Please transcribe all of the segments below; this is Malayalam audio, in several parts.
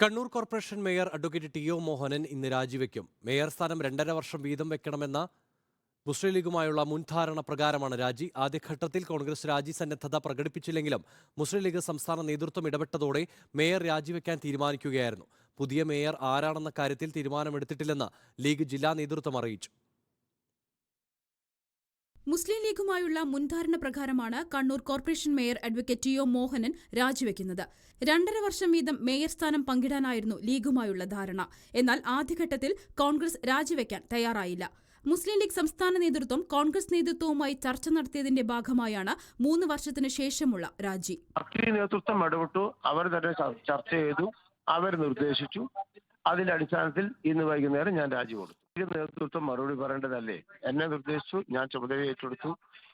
Kannur corporation mayor advocate T O. Mohanan ഇന്ന് രാജിവെക്കും. മേയർ സ്ഥാനം 2.5 വർഷം വീതം വെക്കണമെന്ന മുസ്ലിം ലീഗുമായുള്ള മുൻധാരണ പ്രകാരമാണ് രാജി. ആദ്യഘട്ടത്തിൽ കോൺഗ്രസ് രാജി സന്നദ്ധത പ്രകടിപ്പിച്ചില്ലെങ്കിലും മുസ്ലിം ലീഗ് സംസ്ഥാന നേതൃത്വം ഇടപെട്ടതോടെ മേയർ രാജിവെക്കാൻ തീരുമാനിക്കുകയായിരുന്നു. പുതിയ മേയർ ആരാണെന്ന കാര്യത്തിൽ തീരുമാനമെടുത്തിട്ടില്ലെന്ന് ലീഗ് ജില്ലാ നേതൃത്വം അറിയിച്ചു. മുസ്ലിം ലീഗുമായുള്ള മുൻധാരണ പ്രകാരമാണ് Kannur corporation mayor advocate T O. Mohanan രാജിവെക്കുന്നത്. 2.5 വർഷം വീതം മേയർ സ്ഥാനം പങ്കിടാനായിരുന്നു ലീഗുമായുള്ള ധാരണ. എന്നാൽ ആദ്യഘട്ടത്തിൽ കോൺഗ്രസ് രാജിവെക്കാൻ തയ്യാറായില്ല. മുസ്ലിം ലീഗ് സംസ്ഥാന നേതൃത്വം കോൺഗ്രസ് നേതൃത്വവുമായി ചർച്ച നടത്തിയതിന്റെ ഭാഗമായാണ് 3 വർഷത്തിനു ശേഷമുള്ള രാജി. പാർട്ടി നേതൃത്വം ഇടപെട്ടു, അവർ തന്നെ ചർച്ച ചെയ്തു, അവർ നിർദ്ദേശിച്ചു. അതിന്റെ അടിസ്ഥാനത്തിൽ ഇന്ന് വൈകുന്നേരം ഞാൻ രാജി കൊടുത്തു. നേതൃത്വം മറുപടി പറയേണ്ടതല്ലേ? എന്നെ നിർദ്ദേശിച്ചു, ഞാൻ ചുമതല ഏറ്റെടുത്തു.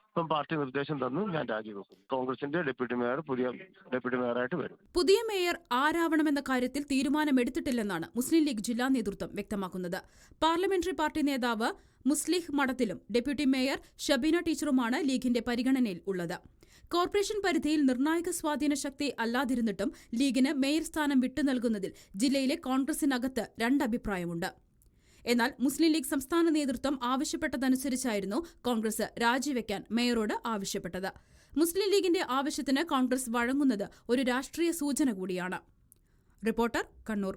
ഇപ്പം പാർട്ടി നിർദ്ദേശം തന്നു, ഞാൻ രാജിവെക്കും. കോൺഗ്രസിന്റെ ഡെപ്യൂട്ടി മേയർ പുതിയ ഡെപ്യൂട്ടി മേയറായിട്ട് വരും. പുതിയ മേയർ ആരാവണമെന്ന കാര്യത്തിൽ തീരുമാനമെടുത്തിട്ടില്ലെന്നാണ് മുസ്ലിം ലീഗ് ജില്ലാ നേതൃത്വം വ്യക്തമാക്കുന്നത്. പാർലമെന്ററി പാർട്ടി നേതാവ് മുസ്ലിഹ് മഠത്തിലും ഡെപ്യൂട്ടി മേയർ ഷബീന ടീച്ചറുമാണ് ലീഗിന്റെ പരിഗണനയിൽ ഉള്ളത്. കോർപ്പറേഷൻ പരിധിയിൽ നിർണായക സ്വാധീന ശക്തി അല്ലാതിരുന്നിട്ടും ലീഗിന് മേയർ സ്ഥാനം വിട്ടുനൽകുന്നതിൽ ജില്ലയിലെ കോൺഗ്രസിനകത്ത് 2 അഭിപ്രായമുണ്ട്. എന്നാൽ മുസ്ലിം ലീഗ് സംസ്ഥാന നേതൃത്വം ആവശ്യപ്പെട്ടതനുസരിച്ചായിരുന്നു കോൺഗ്രസ് രാജിവെക്കാൻ മേയറോട് ആവശ്യപ്പെട്ടത്. മുസ്ലിം ലീഗിന്റെ ആവശ്യത്തിന് കോൺഗ്രസ് വഴങ്ങുന്നത് ഒരു രാഷ്ട്രീയ സൂചന കൂടിയാണ്. റിപ്പോർട്ടർ, കണ്ണൂർ.